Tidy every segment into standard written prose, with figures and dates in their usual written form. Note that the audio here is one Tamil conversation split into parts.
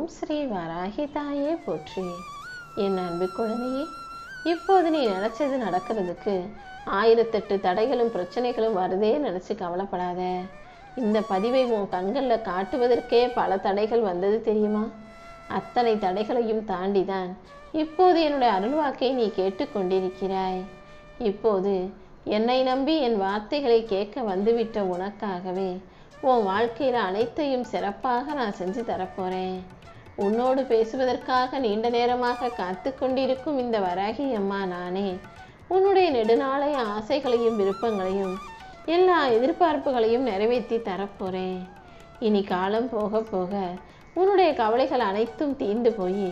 ஓம் ஸ்ரீ வராகி தாயே போற்றி. என் அன்பு குழந்தையே, இப்போது நீ நினைச்சது நடக்கிறதுக்கு 1008 தடைகளும் பிரச்சனைகளும் வருதே நினைச்சு கவலைப்படாத. இந்த பதிவை உன் கண்களில் காட்டுவதற்கே பல தடைகள் வந்தது தெரியுமா? அத்தனை தடைகளையும் தாண்டிதான் இப்போது என்னுடைய அருள்வாக்கை நீ கேட்டுக்கொண்டிருக்கிறாய். இப்போது என்னை நம்பி என் வார்த்தைகளை கேட்க வந்துவிட்ட உனக்காகவே உன் வாழ்க்கையில் அனைத்தையும் சிறப்பாக நான் செஞ்சு தரப்போறேன். உன்னோடு பேசுவதற்காக நீண்ட நேரமாக காத்து கொண்டிருக்கும் இந்த வராகி அம்மா நானே. உன்னுடைய நெடுநாளைய ஆசைகளையும் விருப்பங்களையும் எல்லா எதிர்பார்ப்புகளையும் நிறைவேற்றி தரப்போறேன். இனி காலம் போக போக உன்னுடைய கவலைகள் அனைத்தும் தீர்ந்து போய்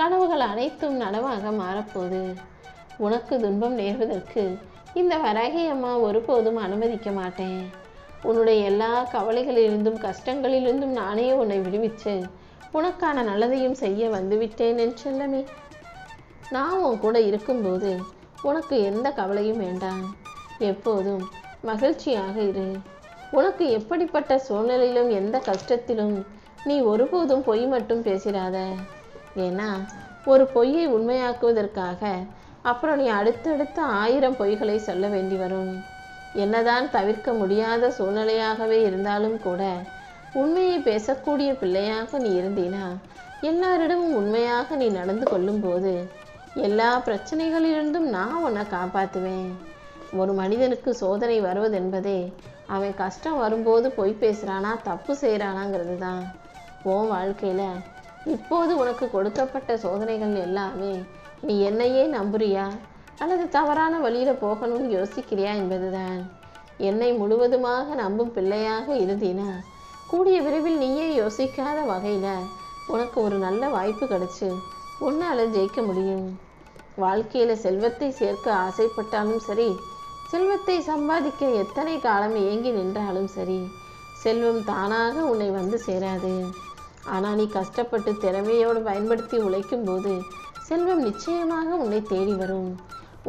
கனவுகள் அனைத்தும் நனவாக மாறப்போகுது. உனக்கு துன்பம் நேர்வதற்கு இந்த வராகி அம்மா ஒருபோதும் அனுமதிக்க மாட்டேன். உன்னுடைய எல்லா கவலைகளிலிருந்தும் கஷ்டங்களிலிருந்தும் நானே உன்னை விடுவிச்சு உனக்கான நல்லதையும் செய்ய வந்துவிட்டேன் என் செல்லமே. நான் உன் கூட இருக்கும்போது உனக்கு எந்த கவலையும் வேண்டாம். எப்போதும் மகிழ்ச்சியாக இரு. உனக்கு எப்படிப்பட்ட சூழ்நிலையிலும் எந்த கஷ்டத்திலும் நீ ஒருபோதும் பொய் மட்டும் பேசிடாத. ஏன்னா ஒரு பொய்யை உண்மையாக்குவதற்காக அப்புறம் நீ அடுத்தடுத்த 1000 பொய்களை சொல்ல வேண்டி வரும். என்னதான் தவிர்க்க முடியாத சூழ்நிலையாகவே இருந்தாலும் கூட உண்மையை பேசக்கூடிய பிள்ளையாக நீ இருந்தீனா, எல்லாரிடமும் உண்மையாக நீ நடந்து கொள்ளும்போது எல்லா பிரச்சனைகளிலிருந்தும் நான் உன்னை காப்பாற்றுவேன். ஒரு மனிதனுக்கு சோதனை வருவதென்பதே அவன் கஷ்டம் வரும்போது பொய் பேசுகிறானா தப்பு செய்கிறானாங்கிறது தான். உன் வாழ்க்கையில் இப்போது உனக்கு கொடுக்கப்பட்ட சோதனைகள் எல்லாமே நீ என்னையே நம்புறியா அல்லது தவறான வழியில் போகணும்னு யோசிக்கிறியா என்பதுதான். என்னை முழுவதுமாக நம்பும் பிள்ளையாக இருந்தீனா கூடிய விரைவில் நீயே யோசிக்காத வகையில் உனக்கு ஒரு நல்ல வாய்ப்பு கிடைச்சு உன்னால் ஜெயிக்க முடியும். வாழ்க்கையில் செல்வத்தை சேர்க்க ஆசைப்பட்டாலும் சரி, செல்வத்தை சம்பாதிக்க எத்தனை காலம் ஏங்கி நின்றாலும் சரி, செல்வம் தானாக உன்னை வந்து சேராது. ஆனால் நீ கஷ்டப்பட்டு திறமையோடு பயன்படுத்தி உழைக்கும் போது செல்வம் நிச்சயமாக உன்னை தேடி வரும்.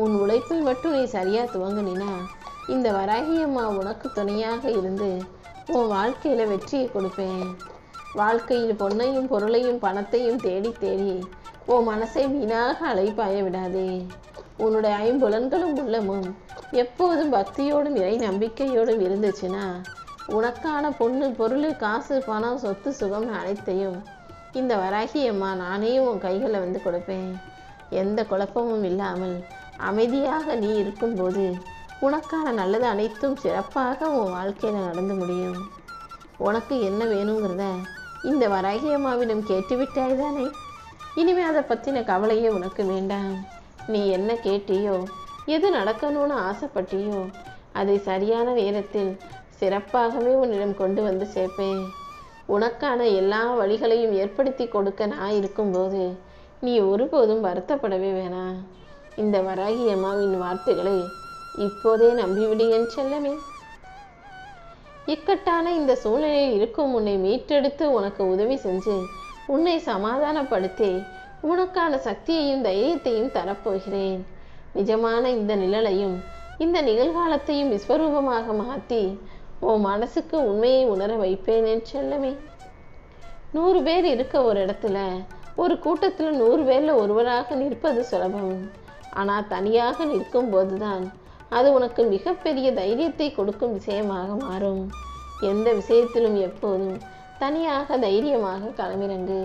உன் உழைப்பில் மட்டும் நீ சரியாக துவங்கினா இந்த வராகி அம்மா உனக்கு துணையாக இருந்து உன் வாழ்க்கையில் வெற்றியை கொடுப்பேன். வாழ்க்கையில் பொன்னையும் பொருளையும் பணத்தையும் தேடி தேடி உன் மனசை வீணாக அலைப்பாய விடாதே. உன்னுடைய 5 புலன்களும் உள்ளமும் எப்போதும் பக்தியோடும் இறை நம்பிக்கையோடும் இருந்துச்சுன்னா உனக்கான பொண்ணு பொருள் காசு பணம் சொத்து சுகம் அனைத்தையும் இந்த வராகி அம்மா நானே உன் கைகளை வந்து கொடுப்பேன். எந்த குழப்பமும் இல்லாமல் அமைதியாக நீ இருக்கும்போது உனக்கான நல்லது அனைத்தும் சிறப்பாக உன் வாழ்க்கையில் நடந்து முடியும். உனக்கு என்ன வேணுங்கிறத இந்த வராகி அம்மாவிடம் கேட்டுவிட்டாய் தானே? இனிமேல் அதை பற்றின கவலையே உனக்கு வேண்டாம். நீ என்ன கேட்டியோ, எது நடக்கணும்னு ஆசைப்பட்டியோ அதை சரியான நேரத்தில் சிறப்பாகவே உன்னிடம் கொண்டு வந்து சேர்ப்பேன். உனக்கான எல்லா வழிகளையும் ஏற்படுத்தி கொடுக்க நான் இருக்கும்போது நீ ஒருபோதும் வருத்தப்படவே வேணாம். இந்த வராகி அம்மாவின் வார்த்தைகளை இப்போதே நம்பிவிடு என் செல்லமே. இக்கட்டான இந்த சூழ்நிலையில் இருக்கும் உன்னை மீட்டெடுத்து உனக்கு உதவி செஞ்சு உன்னை சமாதானப்படுத்தி உனக்கான சக்தியையும் தைரியத்தையும் தரப்போகிறேன். நிஜமான இந்த நிழலையும் இந்த நிகழ்காலத்தையும் விஸ்வரூபமாக மாற்றி உன் மனசுக்கு உண்மையை உணர வைப்பேன் என் செல்லமே. 100 பேர் இருக்க ஒரு இடத்துல ஒரு கூட்டத்தில் 100 பேரில் ஒருவராக நிற்பது சுலபம். ஆனால் தனியாக நிற்கும் போதுதான் அது உனக்கு மிகப்பெரிய தைரியத்தை கொடுக்கும் விஷயமாக மாறும். எந்த விஷயத்திலும் எப்போதும் தனியாக தைரியமாக களமிறங்கு.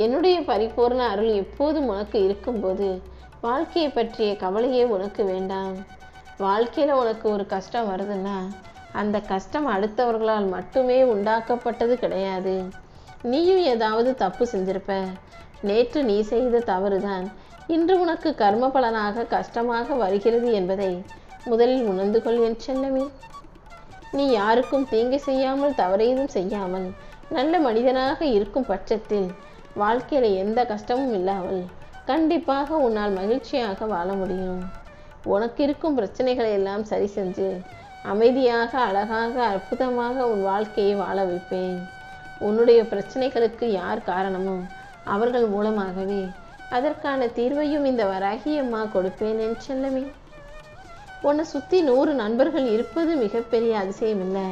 என்னுடைய பரிபூர்ண அருள் எப்போதும் உனக்கு இருக்கும்போது வாழ்க்கையை பற்றிய கவலையே உனக்கு வேண்டாம். வாழ்க்கையில் உனக்கு ஒரு கஷ்டம் வருதுன்னா அந்த கஷ்டம் அடுத்தவர்களால் மட்டுமே உண்டாக்கப்பட்டது கிடையாது. நீயும் ஏதாவது தப்பு செஞ்சிருப்ப. நேற்று நீ செய்த தவறுதான் இன்று உனக்கு கர்ம பலனாக கஷ்டமாக வருகிறது என்பதை முதலில் உணர்ந்து கொள் என் செல்லமே. நீ யாருக்கும் தீங்கு செய்யாமல் தவறையும் செய்யாமல் நல்ல மனிதனாக இருக்கும் பட்சத்தில் வாழ்க்கையில் எந்த கஷ்டமும் இல்லாமல் கண்டிப்பாக உன்னால் மகிழ்ச்சியாக வாழ முடியும். உனக்கு இருக்கும் பிரச்சனைகளை எல்லாம் சரி செஞ்சு அமைதியாக அழகாக அற்புதமாக உன் வாழ்க்கையை வாழ வைப்பேன். உன்னுடைய பிரச்சனைகளுக்கு யார் காரணமோ அவர்கள் மூலமாகவே அதற்கான தீர்வையும் இந்த வராகி அம்மா கொடுப்பேன் என் செல்லமே. உன்னை சுற்றி 100 நண்பர்கள் இருப்பது மிகப்பெரிய அதிசயம் இல்லை.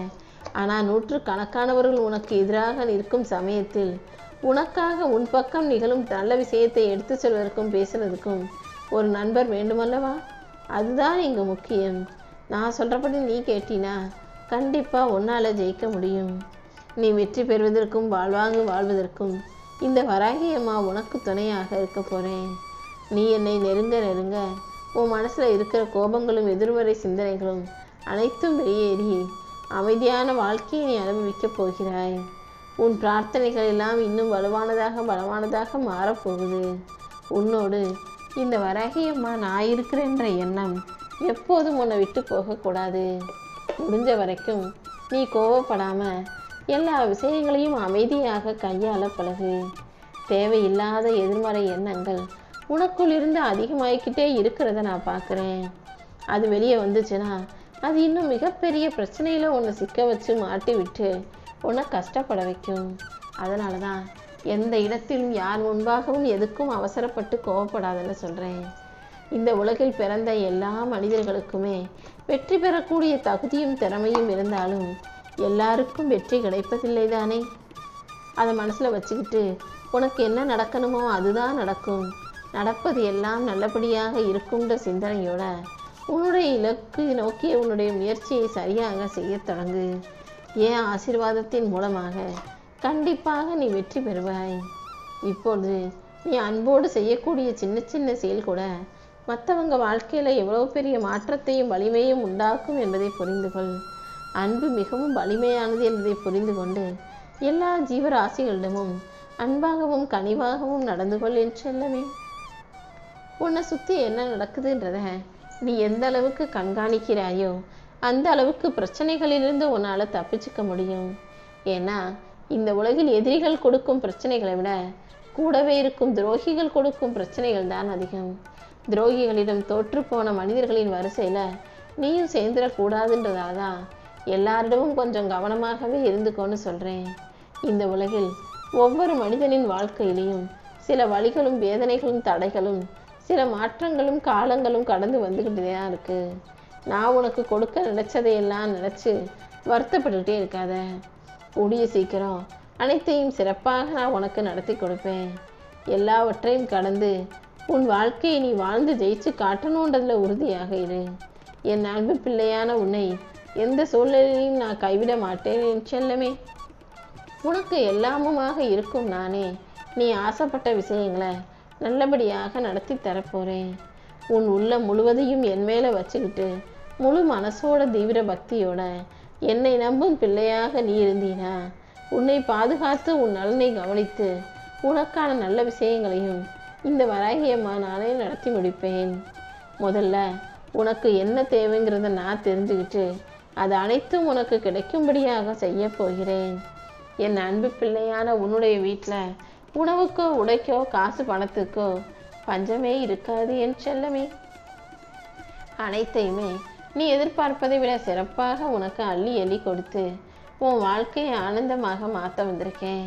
ஆனால் 100 கணக்கானவர்கள் உனக்கு எதிராக நிற்கும் சமயத்தில் உனக்காக உன் பக்கம் நிகழும் நல்ல விஷயத்தை எடுத்து சொல்வதற்கும் பேசுறதுக்கும் ஒரு நண்பர் வேண்டுமல்லவா? அதுதான் இங்கே முக்கியம். நான் சொல்கிறபடி நீ கேட்டினா கண்டிப்பாக உன்னால் ஜெயிக்க முடியும். நீ வெற்றி பெறுவதற்கும் வாழ்வதற்கும் இந்த வராகி அம்மா உனக்கு துணையாக இருக்க போகிறேன். நீ என்னை நெருங்க நெருங்க உன் மனசில் இருக்கிற கோபங்களும் எதிர்மறை சிந்தனைகளும் அனைத்தும் வெளியேறி அமைதியான வாழ்க்கையை நீ அனுபவிக்கப் போகிறாய். உன் பிரார்த்தனைகள் எல்லாம் இன்னும் பலமானதாக மாறப்போகுது. உன்னோடு இந்த வராகி அம்மா நான் இருக்கிறேன்ற எண்ணம் எப்போதும் உன்னை விட்டு போகக்கூடாது. முடிஞ்ச வரைக்கும் நீ கோவப்படாமல் எல்லா விஷயங்களையும் அமைதியாக கையாள பழகு. தேவையில்லாத எதிர்மறை எண்ணங்கள் உனக்குள் இருந்து அதிகமாகிக்கிட்டே இருக்கிறத நான் பார்க்குறேன். அது வெளியே வந்துச்சுன்னா அது இன்னும் மிகப்பெரிய பிரச்சனையில் உன்னை சிக்க வச்சு மாட்டி விட்டு உன்னை கஷ்டப்பட வைக்கும். அதனால தான் எந்த இடத்திலும் யார் முன்பாகவும் எதுக்கும் அவசரப்பட்டு கோவப்படாதுன்னு சொல்கிறேன். இந்த உலகில் பிறந்த எல்லா மனிதர்களுக்குமே வெற்றி பெறக்கூடிய தகுதியும் திறமையும் இருந்தாலும் எல்லாருக்கும் வெற்றி கிடைப்பதில்லை தானே. அதை மனசில் வச்சுக்கிட்டு உனக்கு என்ன நடக்கணுமோ அதுதான் நடக்கும், நடப்பது எல்லாம் நல்லபடியாக இருக்கும்ன்ற சிந்தனையோட உன்னுடைய இலக்கு நோக்கிய உன்னுடைய முயற்சியை சரியாக செய்ய தொடங்கு. என் ஆசீர்வாதத்தின் மூலமாக கண்டிப்பாக நீ வெற்றி பெறுவாய். இப்பொழுது நீ அன்போடு செய்யக்கூடிய சின்ன சின்ன செயல் கூட மற்றவங்க வாழ்க்கையில் எவ்வளோ பெரிய மாற்றத்தையும் வலிமையும் உண்டாக்கும் என்பதை புரிந்து கொள். அன்பு மிகவும் வலிமையானது என்பதை புரிந்து கொண்டு எல்லா ஜீவராசிகளிடமும் அன்பாகவும் கனிவாகவும் நடந்து கொள் என்று செல்லவே. உன்னை சுற்றி என்ன நடக்குதுன்றத நீ எந்த அளவுக்கு கண்காணிக்கிறாயோ அந்த அளவுக்கு பிரச்சனைகளிலிருந்து உன்னால் தப்பிச்சுக்க முடியும். ஏன்னா இந்த உலகில் எதிரிகள் கொடுக்கும் பிரச்சனைகளை விட கூடவே இருக்கும் துரோகிகள் கொடுக்கும் பிரச்சனைகள் தான் அதிகம். துரோகிகளிடம் தோற்றுப்போன மனிதர்களின் வரிசையில் நீயும் சேர்ந்துடக்கூடாதுன்றதால தான் எல்லாரிடமும் கொஞ்சம் கவனமாகவே இருந்துக்கோன்னு சொல்கிறேன். இந்த உலகில் ஒவ்வொரு மனிதனின் வாழ்க்கையிலையும் சில வலிகளும் வேதனைகளும் தடைகளும் சில மாற்றங்களும் காலங்களும் கடந்து வந்துக்கிட்டே தான் இருக்குது. நான் உனக்கு கொடுக்க நினச்சதையெல்லாம் நினச்சி வருத்தப்பட்டுக்கிட்டே இருக்காத. கூடிய சீக்கிரம் அனைத்தையும் சிறப்பாக நான் உனக்கு நடத்தி கொடுப்பேன். எல்லாவற்றையும் கடந்து உன் வாழ்க்கையை நீ வாழ்ந்து ஜெயிச்சு காட்டணுன்றதில் உறுதியாக இரு. என் அன்பு பிள்ளையான உன்னை எந்த சூழ்நிலையிலும் நான் கைவிட மாட்டேன் என் செல்லமே. உனக்கு எல்லாமுமாக இருக்கும் நானே நீ ஆசைப்பட்ட விஷயங்களை நல்லபடியாக நடத்தி தரப்போகிறேன். உன் உள்ளம் முழுவதையும் என் மேலே வச்சுக்கிட்டு முழு மனசோட தீவிர பக்தியோட என்னை நம்பும் பிள்ளையாக நீ இருந்தீனா உன்னை பாதுகாத்து உன் நலனை கவனித்து உனக்கான நல்ல விஷயங்களையும் இந்த வராகியம்மா நானே நடத்தி முடிப்பேன். முதல்ல உனக்கு என்ன தேவைங்கிறத நான் தெரிஞ்சுக்கிட்டு அது அனைத்தும் உனக்கு கிடைக்கும்படியாக செய்ய போகிறேன். என் அன்பு பிள்ளையான உன்னுடைய வீட்டில் உணவுக்கோ உடைக்கோ காசு பணத்துக்கோ பஞ்சமே இருக்காது என் செல்லமே. அனைத்தையுமே நீ எதிர்பார்ப்பதை விட சிறப்பாக உனக்கு அள்ளி அள்ளி கொடுத்து உன் வாழ்க்கையை ஆனந்தமாக மாற்ற வந்திருக்கேன்.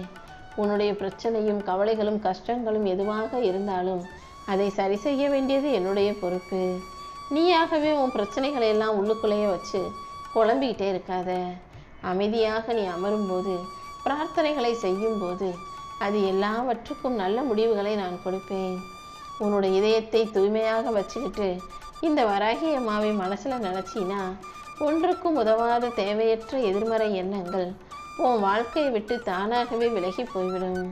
உன்னுடைய பிரச்சனையும் கவலைகளும் கஷ்டங்களும் எதுவாக இருந்தாலும் அதை சரி செய்ய வேண்டியது என்னுடைய பொறுப்பு. நீயாகவே உன் பிரச்சனைகளை எல்லாம் உள்ளுக்குள்ளேயே வச்சு குழம்பிக்கிட்டே இருக்காத. அமைதியாக நீ அமரும்போது பிரார்த்தனைகளை செய்யும்போது அது எல்லாவற்றுக்கும் நல்ல முடிவுகளை நான் கொடுப்பேன். உன்னுடைய இதயத்தை தூய்மையாக வச்சுக்கிட்டு இந்த வராகி அம்மாவை மனசில் நினச்சினா ஒன்றுக்கும் உதவாத தேவையற்ற எதிர்மறை எண்ணங்கள் உன் வாழ்க்கையை விட்டு தானாகவே விலகி போய்விடும்.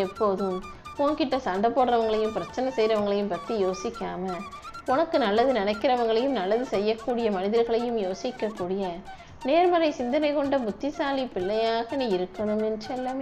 எப்போதும் உன்கிட்ட சண்டை போடுறவங்களையும் பிரச்சனை செய்கிறவங்களையும் பற்றி யோசிக்காம உனக்கு நல்லது நினைக்கிறவங்களையும் நல்லது செய்யக்கூடிய மனிதர்களையும் யோசிக்கக்கூடிய நேர்மறை சிந்தனை கொண்ட புத்திசாலி பிள்ளையாக நீ இருக்கணும் என்று செல்லமே.